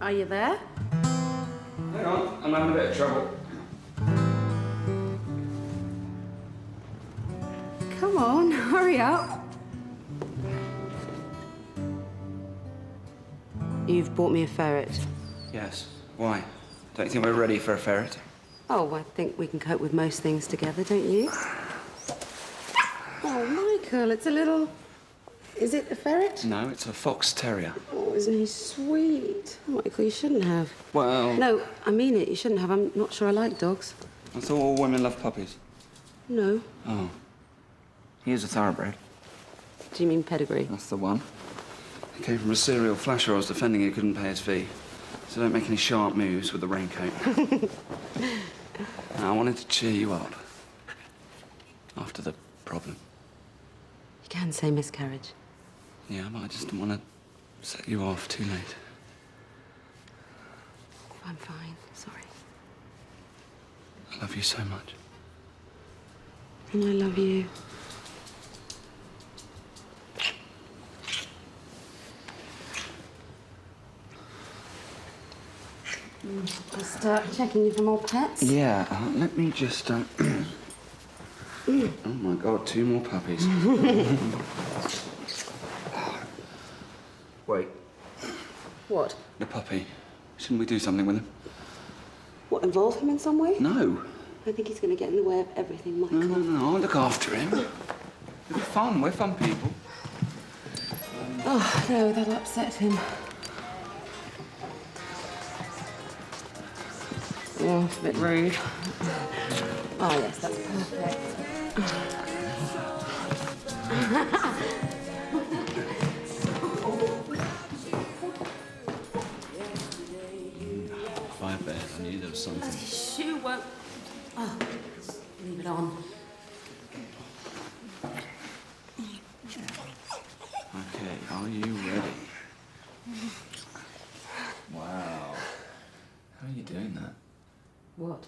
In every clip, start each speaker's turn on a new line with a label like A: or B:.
A: Are you there?
B: Hang on, I'm having a bit of trouble.
A: Come on, hurry up. You've bought me a ferret.
B: Yes. Why? Don't you think we're ready for a ferret?
A: Oh, I think we can cope with most things together, don't you? Oh, Michael, it's a little... Is it a ferret?
B: No, it's a fox terrier.
A: Oh, isn't he sweet? Oh, Michael, you shouldn't have.
B: Well...
A: No, I mean it. You shouldn't have. I'm not sure I like dogs.
B: I thought all women love puppies.
A: No.
B: Oh. He is a thoroughbred.
A: Do you mean pedigree?
B: That's the one. He came from a serial flasher I was defending who couldn't pay his fee. So don't make any sharp moves with the raincoat. I wanted to cheer you up. After the problem.
A: You can say miscarriage.
B: Yeah, but I just didn't want to set you off too late.
A: I'm fine. Sorry.
B: I love you so much.
A: And I love you. Just checking you for more pets?
B: Yeah, let me just... Oh, my God, 2 more puppies. Wait.
A: What?
B: The puppy. Shouldn't we do something with him?
A: What, involve him in some way?
B: No.
A: I think he's going to get in the way of everything, Michael.
B: No, I'll look after him. It'll be fun. We're fun people.
A: Oh, no, that'll upset him. Oh, a bit rude. Oh, yes, that's perfect.
B: I bet. I knew there was something.
A: Bloody shoe won't... Oh, leave it on.
B: Okay, are you ready? Wow. How are you doing that?
A: What?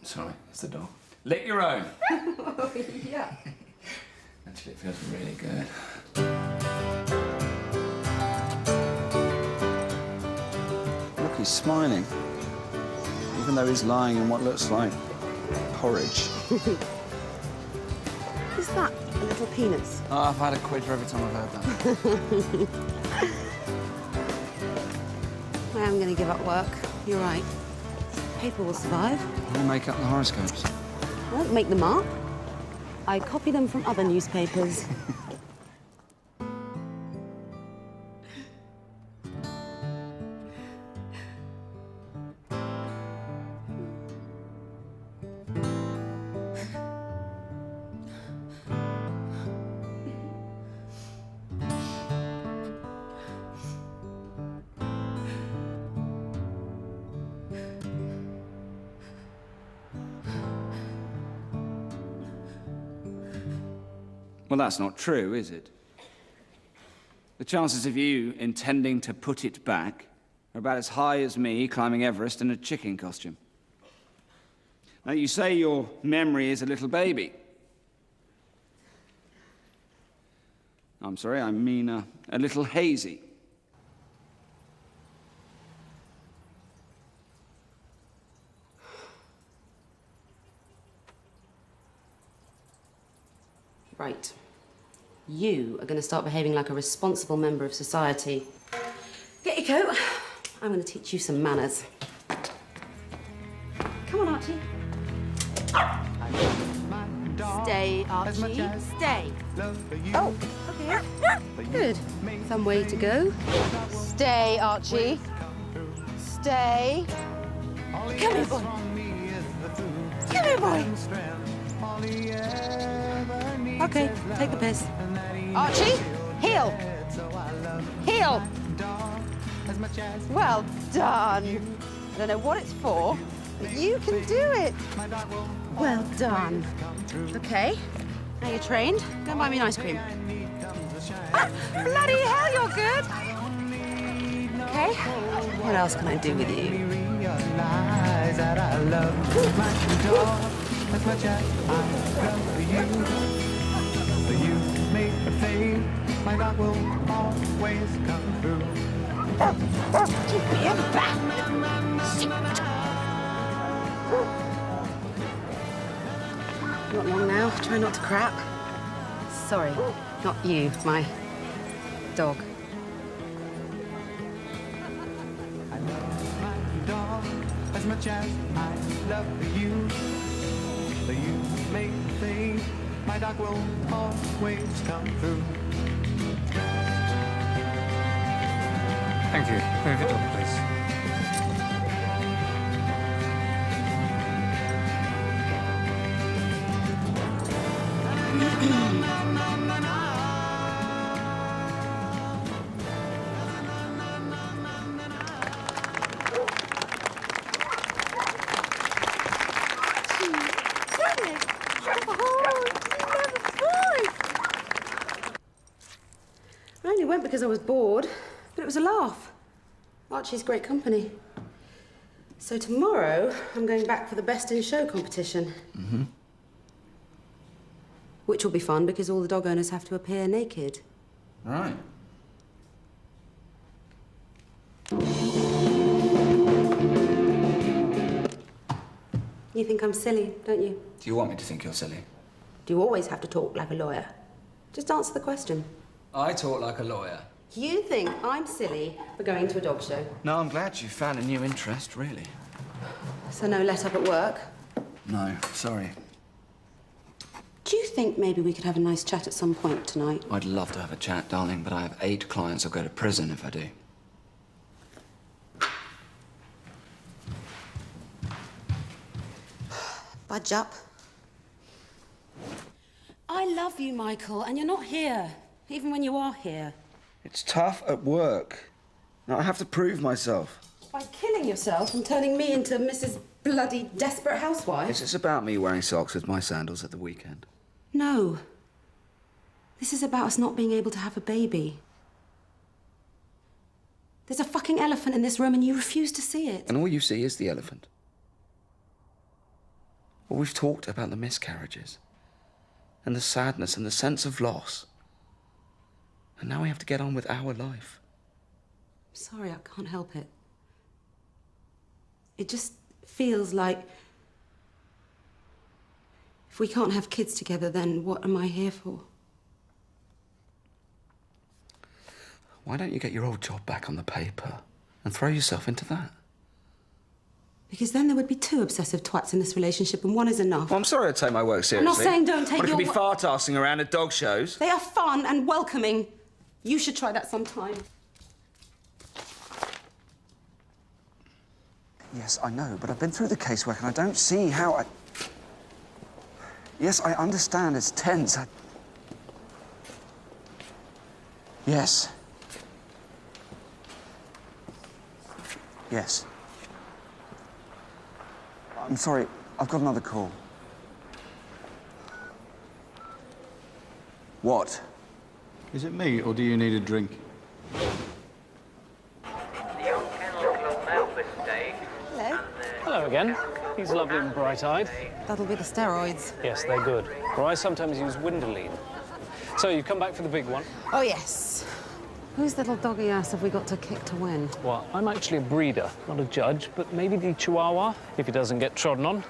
B: Sorry, it's the dog. Lick your own.
A: Oh, yeah.
B: Actually, it feels really good. Look, he's smiling. Even though he's lying in what looks like porridge.
A: Is that a little penis?
B: Oh, I've had a quid for every time I've heard that.
A: I am going to give up work. You're right. Paper will survive.
B: I'll make up the horoscopes.
A: I won't make them up. I copy them from other newspapers.
B: Well, that's not true, is it? The chances of you intending to put it back are about as high as me climbing Everest in a chicken costume. Now, you say your memory is a little baby. I'm sorry, I mean a little hazy.
A: Right. You are going to start behaving like a responsible member of society. Get your coat. I'm going to teach you some manners. Come on, Archie. Stay, Archie. Stay. Oh, okay. Good. Some way to go. Stay, Archie. Stay. Come here, boy. Come here, boy. Okay, take the piss. Archie, heel. Heel. Well done. I don't know what it's for, but you can do it. Well done. Okay, now you're trained. Go and buy me an ice cream. Ah, bloody hell, you're good. Okay, what else can I do with you?
C: As much as I love you make a thing, my God will always come through.
A: Give me him back! Not long now. Try not to crap. Sorry, not you, my dog.
C: I love my dog as much as I love you. But you make me think my dog will always come through.
D: Thank you. Move your dog, please.
A: I only went because I was bored, but it was a laugh. Archie's great company. So tomorrow, I'm going back for the Best in Show competition.
B: Mm-hmm.
A: Which will be fun because all the dog owners have to appear naked.
B: Right.
A: You think I'm silly, don't you?
B: Do you want me to think you're silly?
A: Do you always have to talk like a lawyer? Just answer the question.
B: I talk like a lawyer.
A: You think I'm silly for going to a dog show?
B: No, I'm glad you found a new interest, really.
A: So no let up at work?
B: No, sorry.
A: Do you think maybe we could have a nice chat at some point tonight?
B: I'd love to have a chat, darling, but I have 8 clients. I'll go to prison if I do.
A: Budge up. I love you, Michael, and you're not here, even when you are here.
B: It's tough at work. Now I have to prove myself.
A: By killing yourself and turning me into Mrs. Bloody Desperate Housewife?
B: Is this about me wearing socks with my sandals at the weekend?
A: No. This is about us not being able to have a baby. There's a fucking elephant in this room and you refuse to see it.
B: And all you see is the elephant. Well, we've talked about the miscarriages and the sadness and the sense of loss. And now we have to get on with our life.
A: Sorry, I can't help it. It just feels like if we can't have kids together, then what am I here for?
B: Why don't you get your old job back on the paper and throw yourself into that?
A: Because then there would be 2 obsessive twats in this relationship and one is enough.
B: Well, I'm sorry I take my work seriously.
A: I'm not saying don't take
B: but it
A: your
B: could be fart-arsing around at dog shows.
A: They are fun and welcoming. You should try that sometime.
B: Yes, I know, but I've been through the casework and I don't see how I... Yes, I understand it's tense. Yes. Yes. I'm sorry, I've got another call. What?
D: Is it me, or do you need a drink?
E: Hello again. He's lovely and bright-eyed.
A: That'll be the steroids.
E: Yes, they're good. Or I sometimes use Windoline. So, you've come back for the big one?
A: Oh, yes. Whose little doggy ass have we got to kick to win?
E: Well, I'm actually a breeder, not a judge, but maybe the Chihuahua, if he doesn't get trodden on.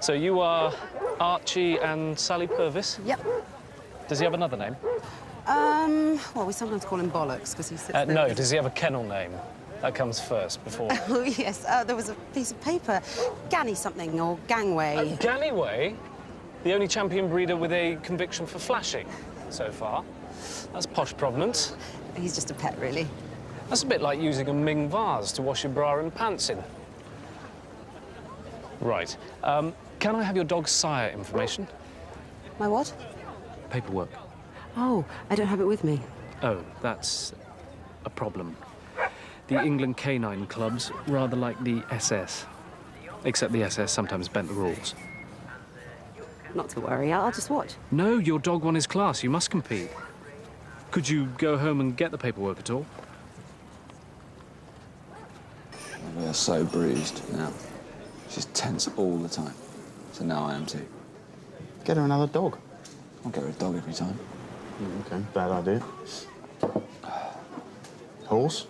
E: So you are Archie and Sally Purvis?
A: Yep.
E: Does he have another name?
A: Well, we sometimes call him Bollocks, because he sits there.
E: No,
A: with-
E: does he have a kennel name? That comes first, before...
A: Oh, yes. There was a piece of paper. Ganny something, or Gangway.
E: Gallyway? The only champion breeder with a conviction for flashing so far. That's posh provenance.
A: He's just a pet, really.
E: That's a bit like using a Ming vase to wash your bra and pants in. Right. Can I have your dog's sire information?
A: My what?
E: Paperwork.
A: Oh, I don't have it with me.
E: Oh, that's a problem. The England Canine Club's rather like the SS. Except the SS sometimes bent the rules.
A: Not to worry, I'll just watch.
E: No, your dog won his class. You must compete. Could you go home and get the paperwork at all?
B: We are so bruised now. She's tense all the time. So now I am too.
D: Get her another dog.
B: I'll get her a dog every time.
D: Okay, bad idea. Horse?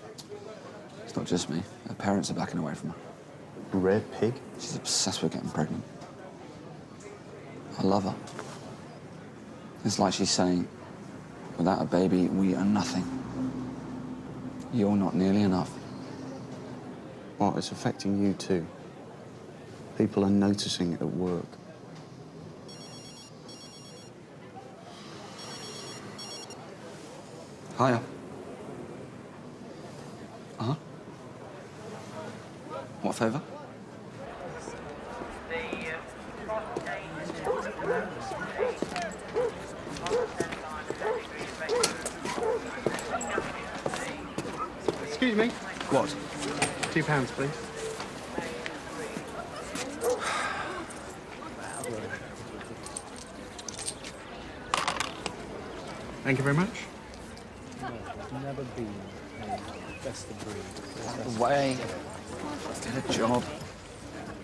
B: It's not just me. Her parents are backing away from her.
F: Red pig?
B: She's obsessed with getting pregnant. I love her. It's like she's saying, without a baby, we are nothing. You're not nearly enough.
F: Well, it's affecting you too. People are noticing it at work.
B: Hiya. Uh-huh. What favour?
F: Excuse me.
B: What?
F: £2, please. Thank you very much.
E: Never been a best of breed.
B: Out of the way. Did a job.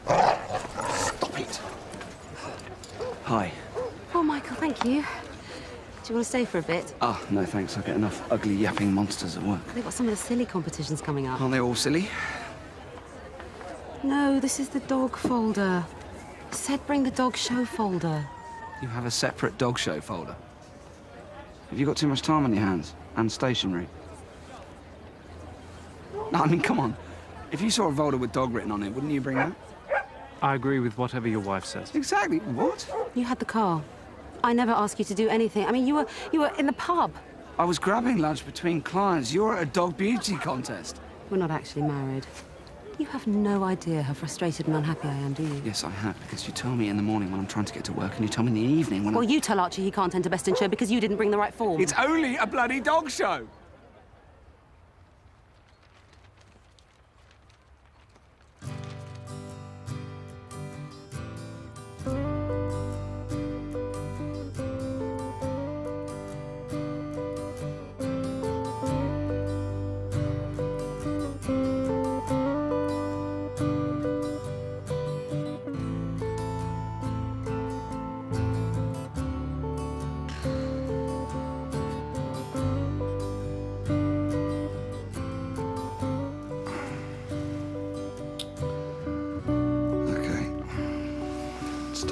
B: Stop it. Hi.
A: Oh, Michael, thank you. Do you want to stay for a bit?
B: Ah, no thanks. I get enough ugly yapping monsters at work.
A: They've got some of the silly competitions coming up.
B: Aren't they all silly?
A: No, this is the dog folder. Said bring the dog show folder.
B: You have a separate dog show folder. Have you got too much time on your hands? And stationery? No, I mean, come on. If you saw a folder with dog written on it, wouldn't you bring that?
E: I agree with whatever your wife says.
B: Exactly. What?
A: You had the car. I never asked you to do anything. I mean, you were in the pub.
B: I was grabbing lunch between clients. You're at a dog beauty contest.
A: We're not actually married. You have no idea how frustrated and unhappy I am, do you?
B: Yes, I have, because you tell me in the morning when I'm trying to get to work, and you tell me in the evening when
A: Well, you tell Archie he can't enter Best in Show because you didn't bring the right form.
B: It's only a bloody dog show!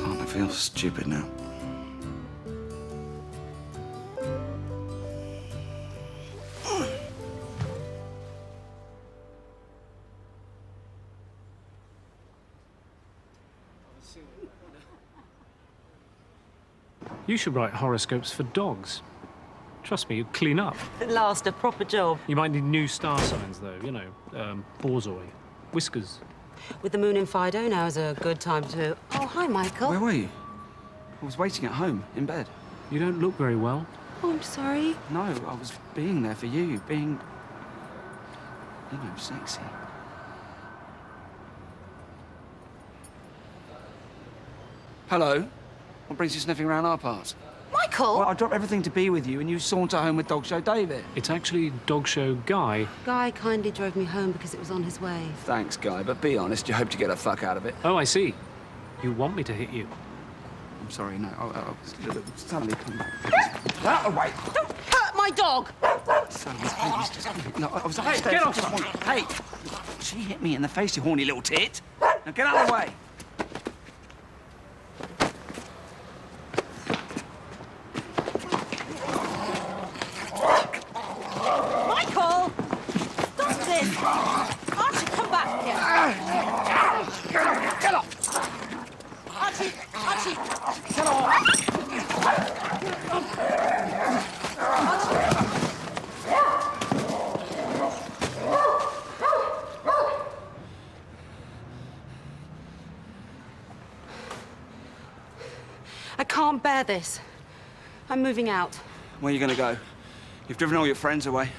B: I feel stupid now.
E: You should write horoscopes for dogs. Trust me, you'd clean up.
A: At last, a proper job.
E: You might need new star signs, though. You know, borzoi, whiskers.
A: With the moon in Fido, now is a good time to... Oh, hi, Michael.
B: Where were you? I was waiting at home, in bed.
E: You don't look very well.
A: Oh, I'm sorry.
B: No, I was being there for you, being... you know, sexy. Hello? What brings you sniffing around our parts?
A: Michael!
B: Well, I dropped everything to be with you, and you saunter home with Dog Show David.
E: It's actually Dog Show Guy.
A: Guy kindly drove me home because it was on his way.
B: Thanks, Guy, but be honest, you hope to get a fuck out of it.
E: Oh, I see. You want me to hit you.
B: I'm sorry, no. I was suddenly come back. Out of the way!
A: Don't hurt my dog!
B: Suddenly, please, just... No, I was upstairs.
E: get off
B: I just
E: her.
B: wanted- Hey! She hit me in the face, you horny little tit. Now get out of the way!
A: Michael! Stop this! Archie, come back here!
B: Get off!
A: Archie! Archie!
B: Get off!
A: I can't bear this. I'm moving out.
B: Where are you gonna go? You've driven all your friends away.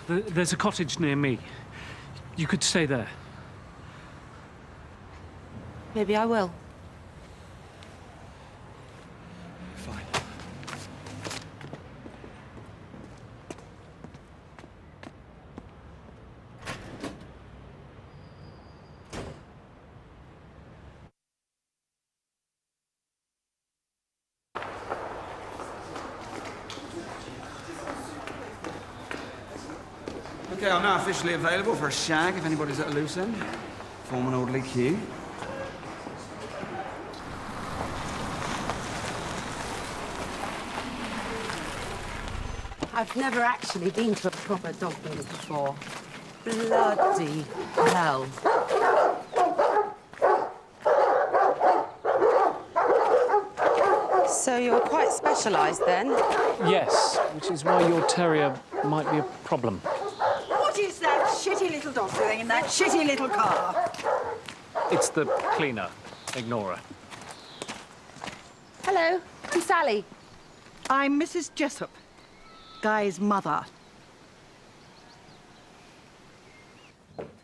E: There's a cottage near me. You could stay there.
A: Maybe I will.
B: Fine. Okay, I'm now officially available for a shag if anybody's at a loose end. Form an orderly queue.
A: I've never actually been to a proper dog meet before. Bloody hell. So you're quite specialised then?
E: Yes, which is why your terrier might be a problem.
G: What is that shitty little dog doing in that shitty little car?
E: It's the cleaner. Ignore her.
A: Hello, I'm Sally.
G: I'm Mrs. Jessup, Guy's mother.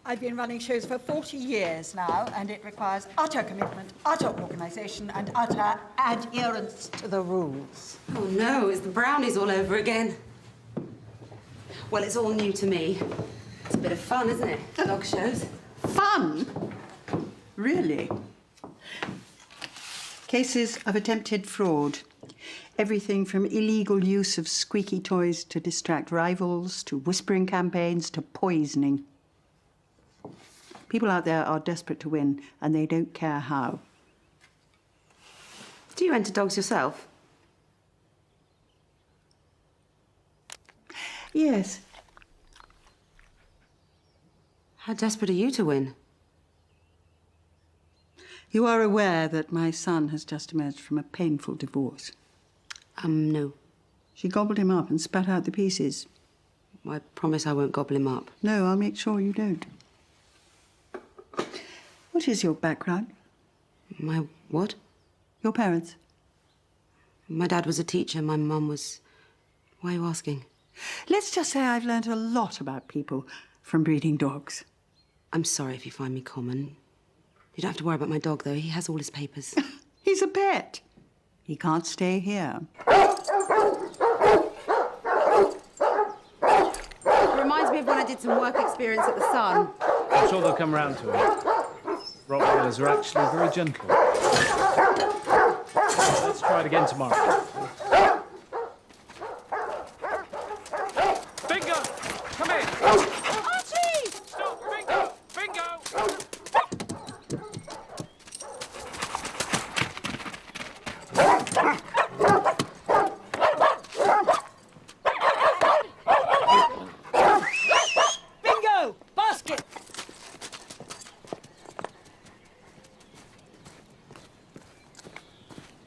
G: I've been running shows for 40 years now, and it requires utter commitment, utter organisation, and utter adherence to the rules.
A: Oh no, it's the brownies all over again. Well, it's all new to me. It's a bit of fun, isn't it? Dog shows.
G: Fun? Really? Cases of attempted fraud. Everything from illegal use of squeaky toys to distract rivals, to whispering campaigns, to poisoning. People out there are desperate to win, and they don't care how.
A: Do you enter dogs yourself?
G: Yes.
A: How desperate are you to win?
G: You are aware that my son has just emerged from a painful divorce.
A: No.
G: She gobbled him up and spat out the pieces.
A: I promise I won't gobble him up.
G: No, I'll make sure you don't. What is your background?
A: My what?
G: Your parents?
A: My dad was a teacher, my mum was... Why are you asking?
G: Let's just say I've learned a lot about people from breeding dogs.
A: I'm sorry if you find me common. You don't have to worry about my dog, though. He has all his papers.
G: He's a pet. He can't stay here.
A: It reminds me of when I did some work experience at the Sun.
E: I'm sure they'll come round to it. Rottweilers are actually very gentle. Let's try it again tomorrow. Bingo! Come in!
A: Archie!
E: Stop! Bingo! Bingo!
G: Bingo! Basket!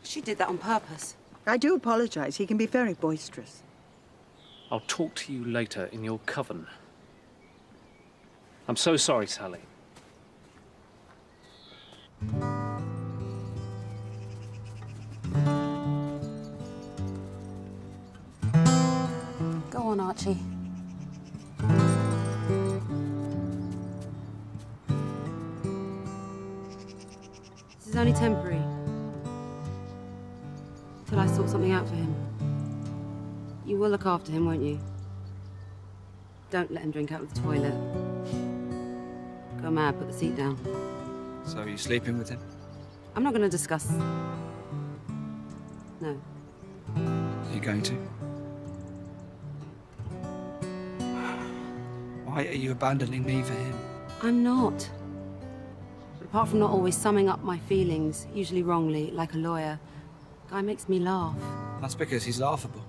A: She did that on purpose.
G: I do apologise. He can be very boisterous.
E: I'll talk to you later in your coven. I'm so sorry, Sally.
A: Go on, Archie. This is only temporary. Till I sort something out for him. You will look after him, won't you? Don't let him drink out of the toilet. Go mad, put the seat down.
B: So are you sleeping with him?
A: I'm not going to discuss... No.
B: Are you going to? Why are you abandoning me for him?
A: I'm not. But apart from not always summing up my feelings, usually wrongly, like a lawyer, Guy makes me laugh.
B: That's because he's laughable.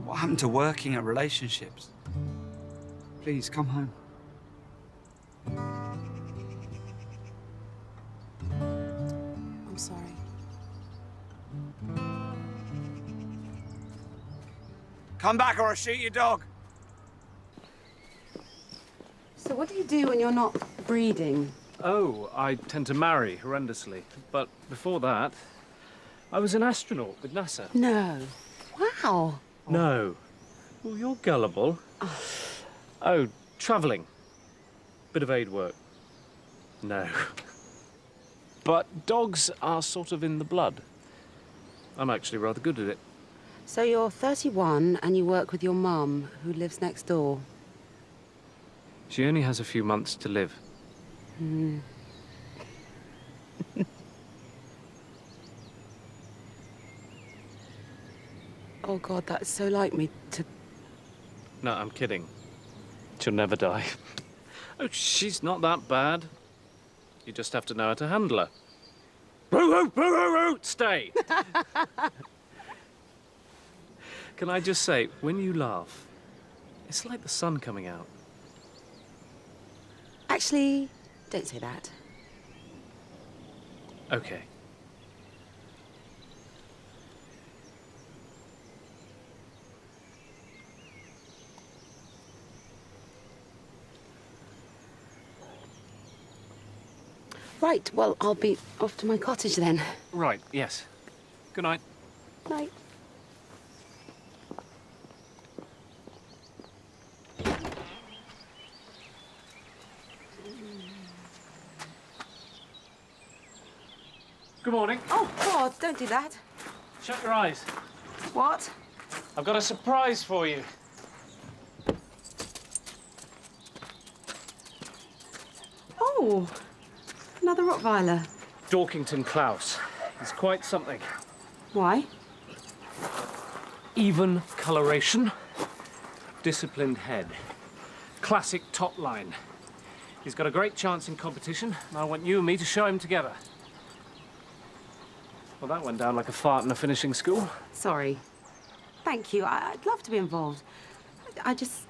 B: What happened to working at relationships? Please, come home.
A: I'm sorry.
B: Come back or I'll shoot your dog.
A: So what do you do when you're not breeding?
E: Oh, I tend to marry horrendously. But before that, I was an astronaut with NASA.
A: No. Wow.
E: No. Well, you're gullible. Oh, travelling. Bit of aid work. No. But dogs are sort of in the blood. I'm actually rather good at it.
A: So you're 31 and you work with your mum, who lives next door.
E: She only has a few months to live.
A: Oh, God, that is so like me to
E: No, I'm kidding. She'll never die. Oh, she's not that bad. You just have to know how to handle her. Stay! Can I just say, when you laugh, it's like the sun coming out.
A: Actually, don't say that.
E: Okay.
A: Right, well, I'll be off to my cottage then.
E: Right, yes. Good night.
A: Night.
E: Good morning.
A: Oh, God, don't do that.
E: Shut your eyes.
A: What?
E: I've got a surprise for you.
A: Oh, another Rottweiler.
E: Dorkington Klaus. He's quite something.
A: Why?
E: Even coloration, disciplined head, classic top line. He's got a great chance in competition, and I want you and me to show him together. Well, that went down like a fart in a finishing school.
A: Sorry. Thank you. I'd love to be involved. I just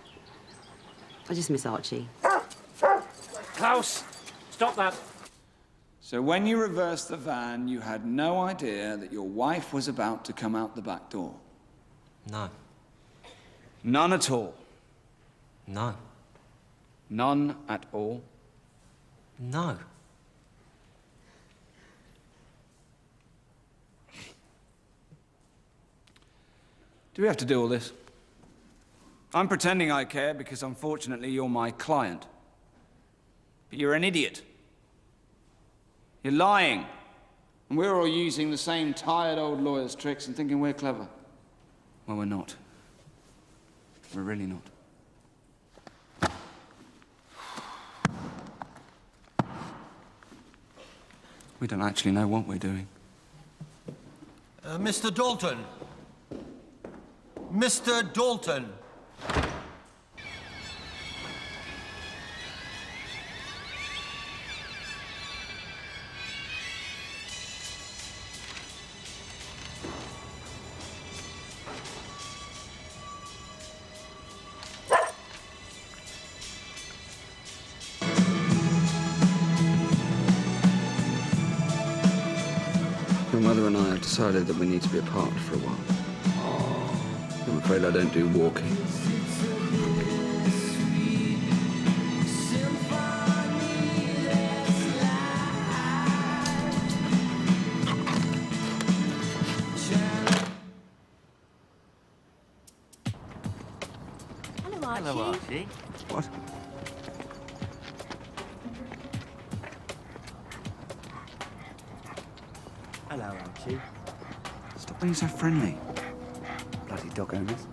A: miss Archie.
E: Klaus, stop that.
B: So when you reversed the van, you had no idea that your wife was about to come out the back door?
H: No.
B: None at all?
H: No.
B: None at all?
H: No.
B: Do we have to do all this? I'm pretending I care because, unfortunately, you're my client. But you're an idiot. You're lying. And we're all using the same tired old lawyer's tricks and thinking we're clever. Well, we're not. We're really not. We don't actually know what we're doing.
I: Mr. Dalton. Mr. Dalton.
B: Your mother and I have decided that we need to be apart for a while. I'm afraid I don't do walking.
A: Hello, Archie.
H: Hello, Archie.
B: What?
H: Hello, Archie.
B: Stop being so friendly. Bloody dog owners.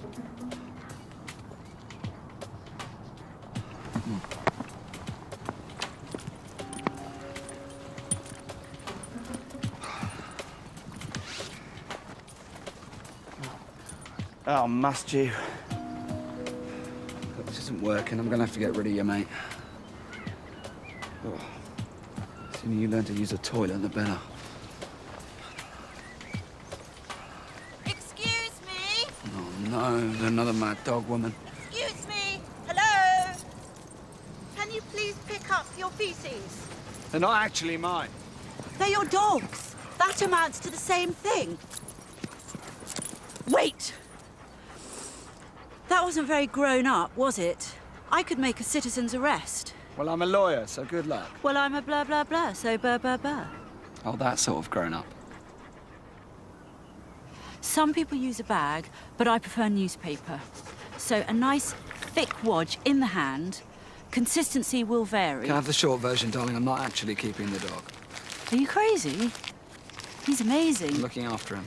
B: Oh, must you? Look, this isn't working. I'm gonna have to get rid of you, mate. Oh. The sooner you learn to use a toilet, the better.
J: Excuse me?
B: Oh, no, there's another mad dog woman.
J: Excuse me? Hello? Can you please pick up your feces?
B: They're not actually mine.
J: They're your dogs. That amounts to the same thing. Wait! That wasn't very grown up, was it? I could make a citizen's arrest.
B: Well, I'm a lawyer, so good luck.
J: Well, I'm a blah, blah, blah, so blah, blah, blah.
B: Oh, that sort of grown up.
J: Some people use a bag, but I prefer newspaper. So a nice, thick wadge in the hand. Consistency will vary.
B: Can I have the short version, darling? I'm not actually keeping the dog.
J: Are you crazy? He's amazing.
B: I'm looking after him.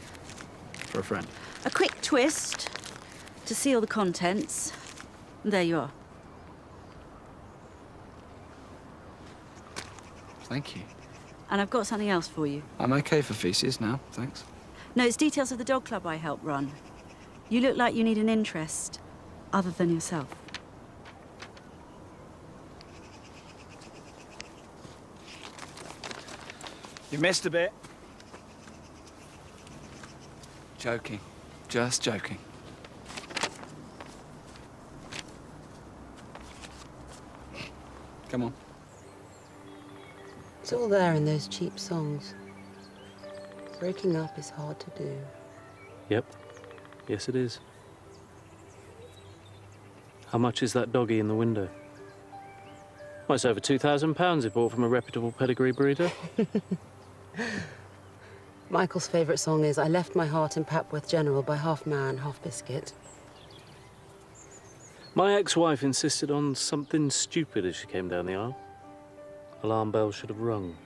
B: For a friend.
J: A quick twist to seal the contents. And there you are.
B: Thank you.
J: And I've got something else for you.
B: I'm okay for feces now, thanks.
J: No, it's details of the dog club I help run. You look like you need an interest. other than yourself?
B: You missed a bit. Joking. Just joking. Come on.
A: It's all there in those cheap songs. Breaking up is hard to do.
E: Yep. Yes, it is. How much is that doggy in the window? Well, it's over £2,000 if bought from a reputable pedigree breeder.
A: Michael's favourite song is I Left My Heart in Papworth General by Half Man, Half Biscuit.
E: My ex-wife insisted on something stupid as she came down the aisle. Alarm bells should have rung.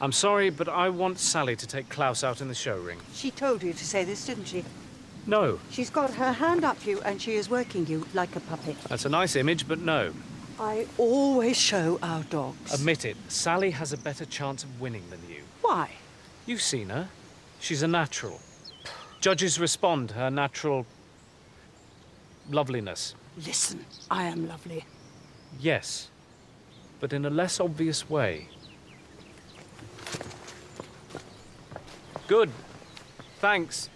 E: I'm sorry, but I want Sally to take Klaus out in the show ring.
G: She told you to say this, didn't she?
E: No.
G: She's got her hand up you and she is working you like a puppet.
E: That's a nice image, but no.
G: I always show our dogs.
E: Admit it, Sally has a better chance of winning than you.
G: Why?
E: You've seen her. She's a natural. Judges respond to her natural loveliness.
G: Listen, I am lovely.
E: Yes, but in a less obvious way. Good. Thanks.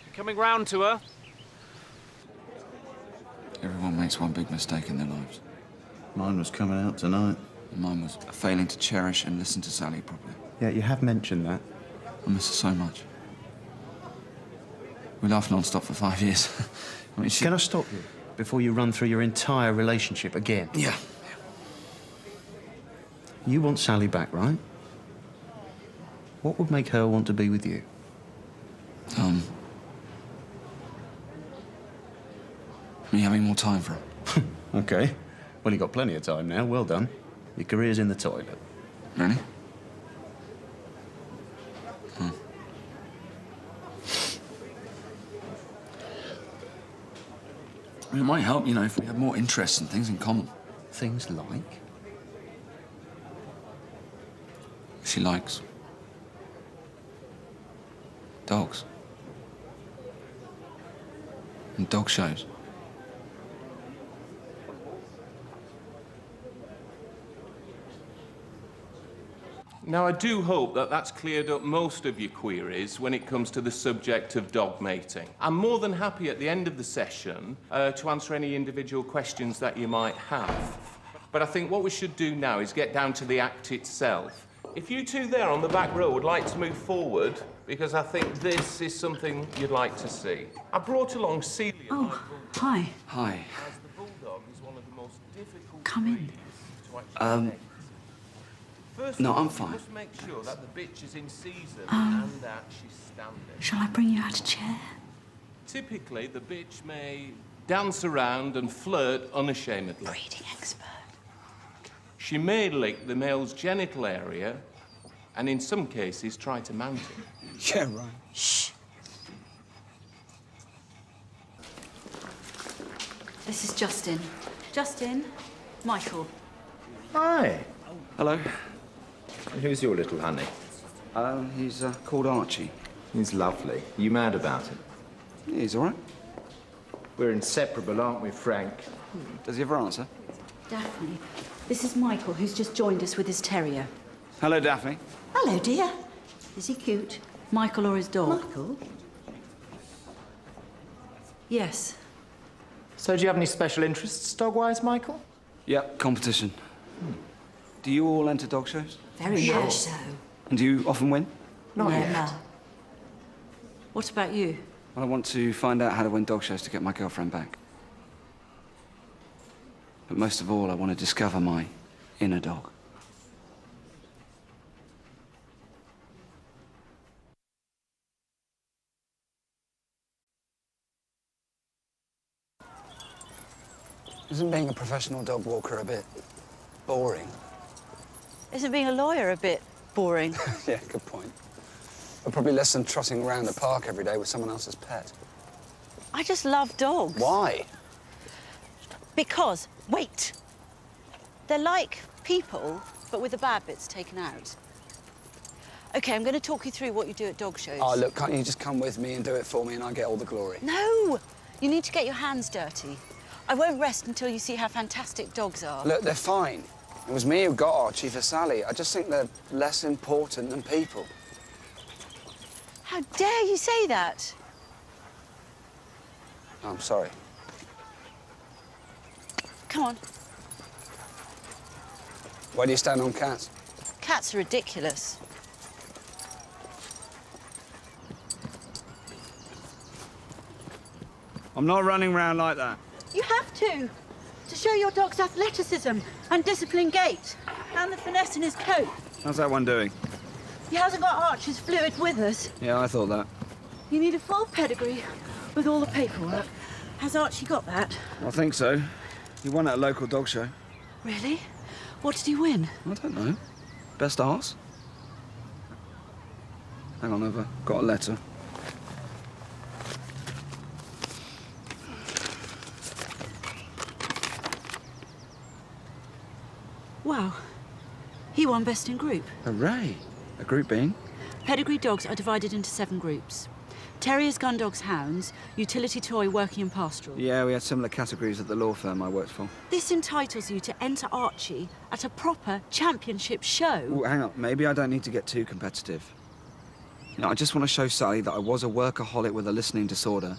E: You coming round to her?
B: Everyone makes one big mistake in their lives.
F: Mine was coming out tonight.
B: And mine was failing to cherish and listen to Sally properly.
F: Yeah, you have mentioned that.
B: I miss her so much. We laughed non-stop for 5 years. I mean,
F: Can I stop you before you run through your entire relationship again?
B: Yeah.
F: You want Sally back, right? What would make her want to be with you?
B: Me having more time for her.
F: Okay. Well, you got plenty of time now. Well done. Your career's in the toilet.
B: Really? I mean, it might help, you know, if we have more interests and things in common.
F: Things like?
B: She likes dogs. And dog shows.
I: Now, I do hope that that's cleared up most of your queries when it comes to the subject of dog mating. I'm more than happy at the end of the session to answer any individual questions that you might have. But I think what we should do now is get down to the act itself. If you two there on the back row would like to move forward, because I think this is something you'd like to see. I brought along Celia.
J: Oh, hi.
B: Hi.
I: As the bulldog is one of the most difficult
J: Come in.
I: breeds to actually mate. First
B: No,
I: of all,
B: I'm fine.
I: You must make sure that the bitch is in season and that she's standing.
J: Shall I bring you out a chair?
I: Typically, the bitch may dance around and flirt unashamedly.
J: Breeding expert.
I: She may lick the male's genital area and, in some cases, try to mount it.
B: Yeah, right.
J: Shh. This is Justin. Justin, Michael.
K: Hi.
B: Hello.
K: And who's your little honey?
B: He's called Archie.
K: He's lovely. You mad about him?
B: Yeah, he's all right.
K: We're inseparable, aren't we, Frank?
B: Does he ever answer?
J: Daphne. This is Michael, who's just joined us with his terrier.
B: Hello, Daphne.
J: Hello, dear. Is he cute? Michael or his dog?
G: Michael?
J: Yes.
K: So do you have any special interests, dog-wise, Michael?
B: Yep, competition. Do you all enter dog shows?
J: Very much so.
B: And do you often win?
K: Not yet.
J: Never. What about you?
B: Well, I want to find out how to win dog shows to get my girlfriend back. But most of all, I want to discover my inner dog. Isn't being a professional dog walker a bit boring?
J: Isn't being a lawyer a bit boring.
L: Yeah, good point. But probably less than trotting around the park every day with someone else's pet.
J: I just love dogs.
L: Why?
J: Because, wait, they're like people, but with the bad bits taken out. OK, I'm going to talk you through what you do at dog shows.
L: Oh, look, can't you just come with me and do it for me and I get all the glory?
J: No! You need to get your hands dirty. I won't rest until you see how fantastic dogs are.
L: Look, they're fine. It was me who got Archie for Sally. I just think they're less important than people.
J: How dare you say that?
L: Oh, I'm sorry.
J: Come on.
L: Where do you stand on cats?
J: Cats are ridiculous.
B: I'm not running round like that.
J: You have to show your dog's athleticism and disciplined gait, and the finesse in his coat.
B: How's that one doing?
J: He hasn't got Archie's fluid with us.
B: Yeah, I thought that.
J: You need a full pedigree with all the paperwork. Has Archie got that?
B: I think so. He won at a local dog show.
J: Really? What did he win?
B: I don't know. Best arse? Hang on, I've got a letter.
J: Wow. He won best in group.
B: Hooray! A group being?
J: Pedigree dogs are divided into 7 groups. Terriers, gun dogs, hounds, utility toy, working and pastoral.
B: Yeah, we had similar categories at the law firm I worked for.
J: This entitles you to enter Archie at a proper championship show.
B: Ooh, hang on, maybe I don't need to get too competitive. You know, I just want to show Sally that I was a workaholic with a listening disorder,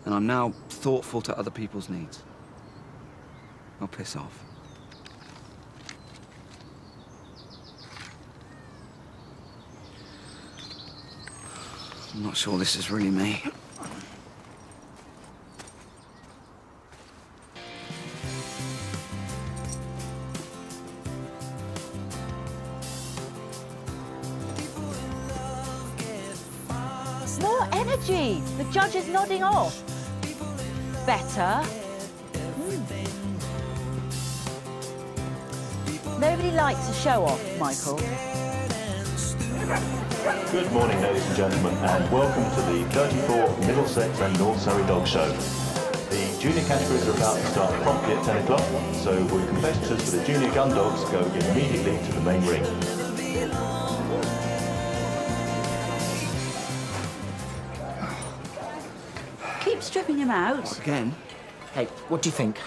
B: and I'm now thoughtful to other people's needs. I'll piss off. I'm not sure this is really me.
J: More energy! The judge is nodding off. Better. Nobody likes a show-off, Michael.
M: Good morning, ladies and gentlemen, and welcome to the 34 Middlesex and North Surrey Dog Show. The junior categories are about to start promptly at 10 o'clock, so will competitors for the junior gun dogs go immediately to the main ring.
J: Keep stripping him out.
B: What, again?
K: Hey, what do you think?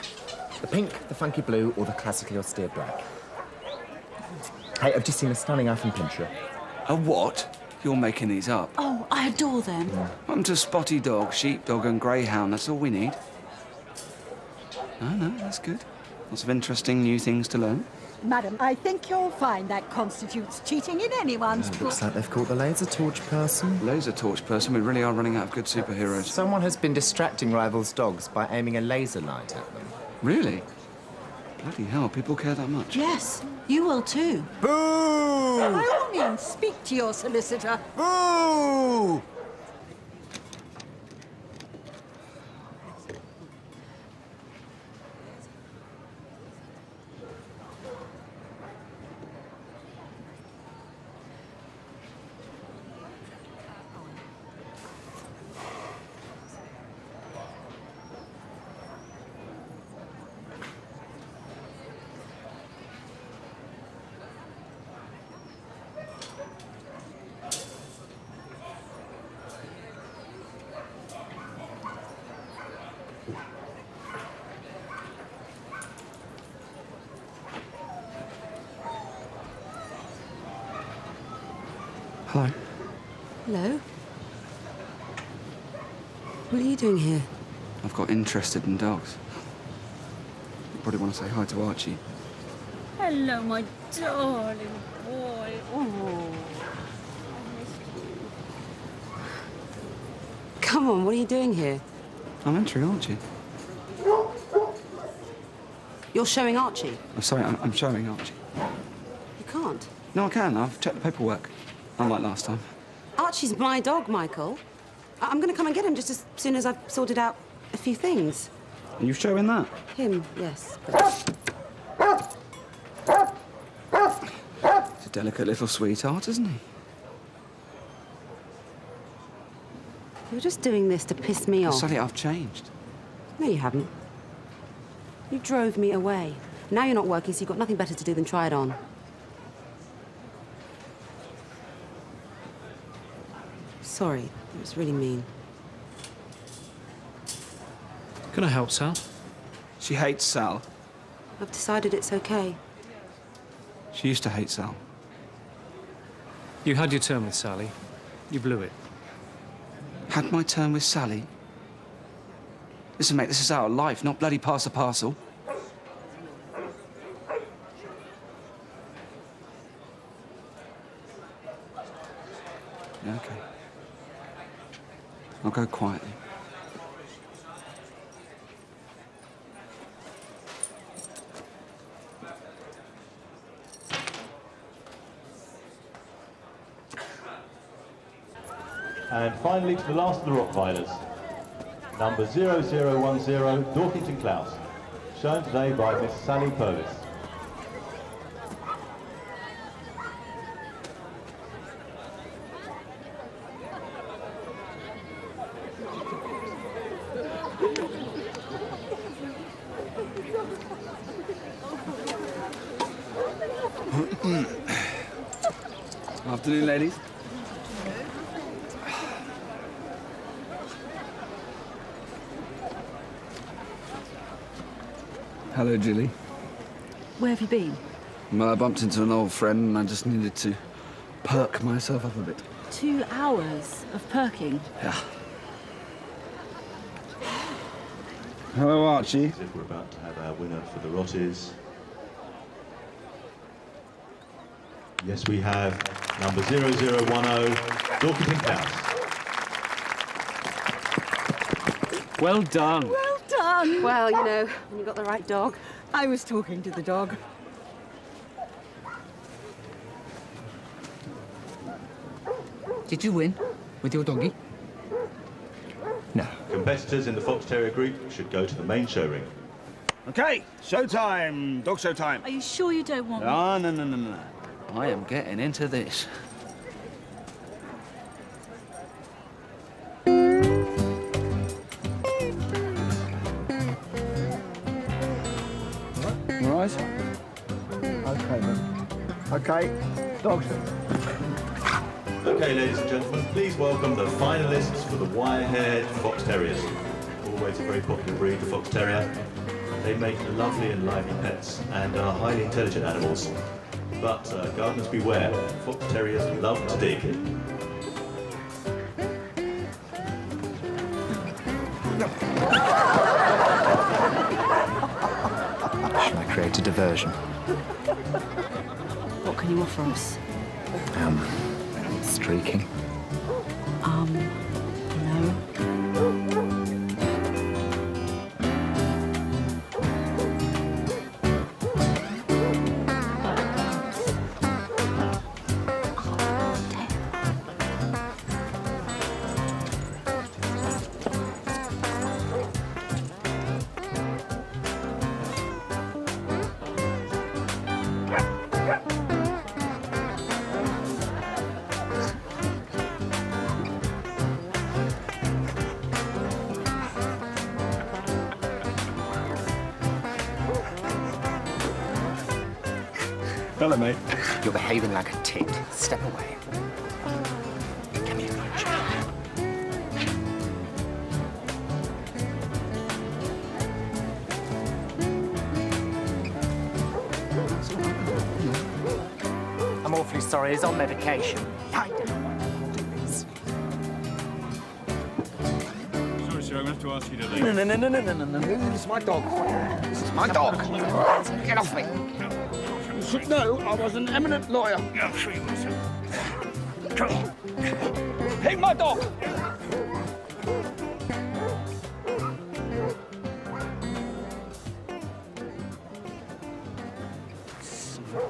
K: The pink, the funky blue, or the classically austere black? Hey, I've just seen a stunning Afghan pinscher.
B: A what? You're making these up.
J: Oh, I adore them.
B: I'm to spotty dog, sheepdog and greyhound. That's all we need. No, that's good. Lots of interesting new things to learn.
N: Madam, I think you'll find that constitutes cheating in anyone's book.
K: Looks like they've caught the laser torch person.
B: Laser torch person? We really are running out of good superheroes.
K: Someone has been distracting rivals' dogs by aiming a laser light at them.
B: Really? Bloody hell, people care that much?
J: Yes, you will too.
K: Boo!
N: By all means, speak to your solicitor.
K: Boo!
B: Hello.
A: Hello? What are you doing here?
B: I've got interested in dogs. You probably want to say hi to Archie.
O: Hello, my darling boy. Oh, I missed you.
A: Come on, what are you doing here?
B: I'm entering Archie.
A: You're showing Archie?
B: I'm sorry, I'm showing Archie.
A: You can't.
B: No, I can. I've checked the paperwork. Unlike last time.
A: Archie's my dog, Michael. I'm going to come and get him just as soon as I've sorted out a few things.
B: Are you showing that?
A: Him, yes. But...
B: It's a delicate little sweetheart, isn't he?
A: You're just doing this to piss me off.
B: Sally, I've changed.
A: No, you haven't. You drove me away. Now you're not working, so you've got nothing better to do than try it on. Sorry, it was really mean.
E: Can I help, Sal?
B: She hates Sal.
A: I've decided it's okay.
B: She used to hate Sal.
E: You had your turn with Sally. You blew it.
B: Had my turn with Sally? Listen, mate, this is our life, not bloody pass a parcel. Yeah, okay. I'll go quietly.
M: And finally, to the last of the Rottweilers, number 0010, Dorkington Klaus, shown today by Miss Sally Purvis.
B: Afternoon, ladies. Hello, Julie.
J: Where have you been?
B: Well, I bumped into an old friend and I just needed to perk myself up a bit.
J: 2 hours of perking.
B: Yeah. Hello, Archie.
M: As if we're about to have our winner for the Rotties. Yes, we have number 0010, Dorkington Klaus.
E: Well done.
N: Well done.
A: Well, you know, when you got the right dog.
N: I was talking to the dog.
P: Did you win with your doggy?
M: No. Competitors in the Fox Terrier group should go to the main show ring.
Q: Okay, showtime. Dog showtime.
J: Are you sure you don't want me?
Q: Ah, no.
B: I am getting into this.
Q: Right. Okay, then. Okay, dogs.
M: Okay, ladies and gentlemen, please welcome the finalists for the wire-haired Fox Terriers. Always a very popular breed, the Fox Terrier. They make lovely and lively pets and are highly intelligent animals. But gardeners beware, Fox Terriers love to dig.
K: Shall I create a diversion?
J: What can you offer us?
K: Streaking.
J: No.
Q: Hello, mate.
K: You're behaving like a tit. Step away. Come here, Roger. I'm awfully sorry. He's on medication. I don't want to do this.
D: Sorry, sir, I'm going to have to ask you to leave.
Q: No. This is my dog. This is my dog. Get off me. You should know I was an eminent lawyer.
D: Yeah, I'm sure you will, sir.
Q: Take my dog.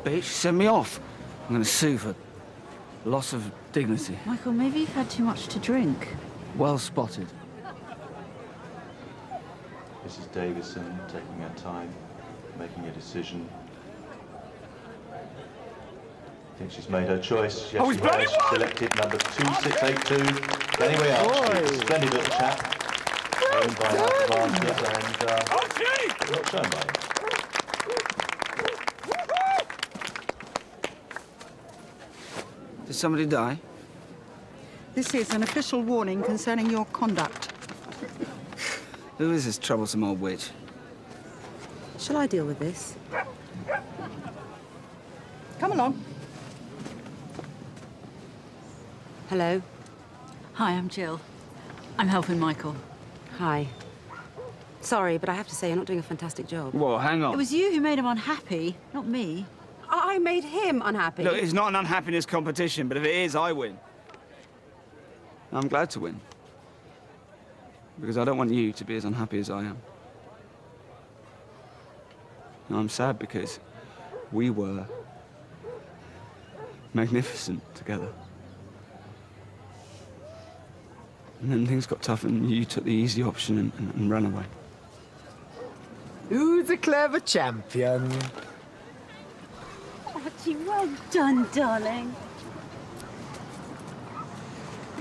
B: Bitch, send me off. I'm going to sue for loss of dignity.
J: Michael, maybe you've had too much to drink.
B: Well spotted.
M: Mrs. Davison taking her time, making a decision. I think she's made her choice. Yes,
Q: Oh, he's
M: she
Q: bloody
M: has
Q: won!
M: selected number 2682. Anyway, Archie, splendid little chap. Owned by House of Archie and not shown by him.
B: Did somebody die?
G: This is an official warning concerning your conduct.
B: Who is this troublesome old witch?
A: Shall I deal with this?
G: Come along.
A: Hello?
J: Hi, I'm Jill. I'm helping Michael.
A: Hi. Sorry, but I have to say you're not doing a fantastic job.
B: Whoa, hang on.
J: It was you who made him unhappy, not me.
A: I made him unhappy.
B: Look, it's not an unhappiness competition, but if it is, I win. I'm glad to win. Because I don't want you to be as unhappy as I am. And I'm sad because we were magnificent together. And then things got tough and you took the easy option and ran away.
K: Who's a clever champion?
O: Archie, well done, darling.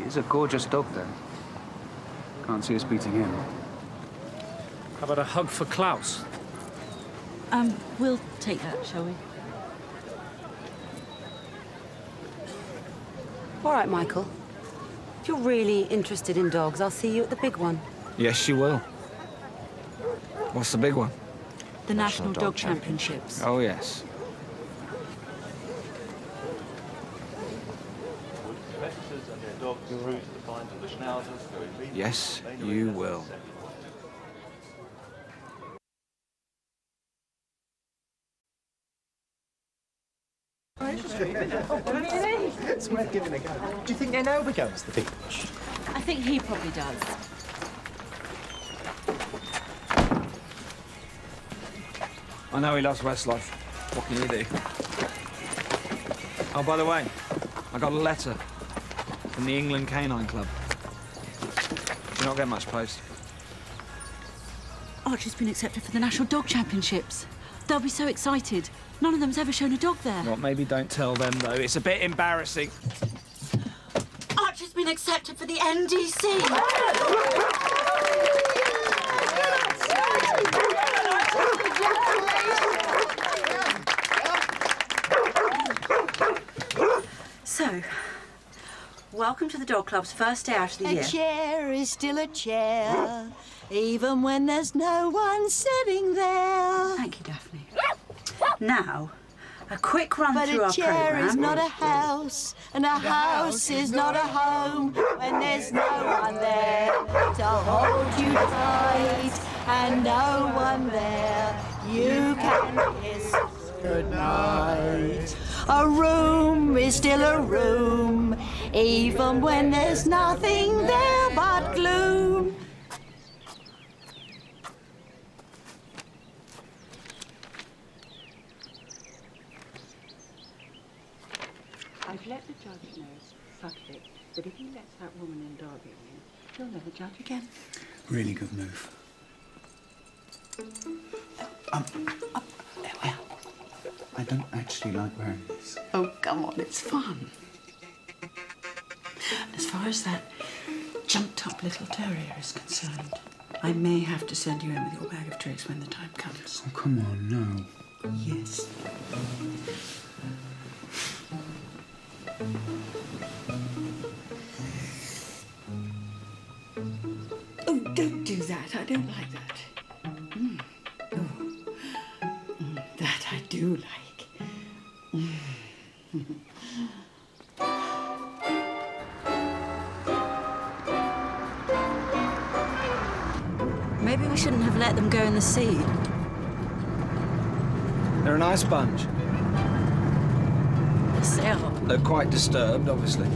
B: He's a gorgeous dog, though. Can't see us beating him.
E: How about a hug for Klaus?
J: We'll take that, shall we?
A: All right, Michael. If you're really interested in dogs, I'll see you at the big one.
B: Yes, you will. What's the big one?
J: The National Dog Championships.
B: Oh, yes.
M: Inspectors and their dogs cruise the finds of the schnauzers.
B: Yes, you will.
K: It's worth giving a go. Do you think they know we're going to the beach?
J: I think he probably does.
B: I know he loves Westlife. What can you do? Oh, by the way, I got a letter from the England Canine Club. Do not get much post.
J: Archie's been accepted for the National Dog Championships. They'll be so excited. None of them's ever shown a dog there.
B: Well, maybe don't tell them, though. It's a bit embarrassing.
J: Archie's been accepted for the NDC.
A: So, welcome to the dog club's first day out of the year.
N: A chair is still a chair, even when there's no one sitting there.
A: Thank you, Daphne. Now, a quick run
N: But
A: through
N: a
A: our
N: chair
A: programme.
N: is not a house, and a house is not a home when there's no one there to hold you tight, and no one there you can kiss goodnight. A room is still a room, even when there's nothing there but gloom.
G: I've let the judge know, Suffolk, that if he lets that woman in Derby in, he'll never judge again.
Q: Really good move. I don't actually like wearing this.
G: Oh, come on, it's fun. As far as that jumped-up little terrier is concerned, I may have to send you in with your bag of tricks when the time comes.
Q: Oh, come on, no.
G: Yes. Oh, don't do that. I don't like that. That I do like.
J: Maybe we shouldn't have let them go in the sea.
B: They're a nice bunch.
J: Yes, they are.
B: They're quite disturbed, obviously.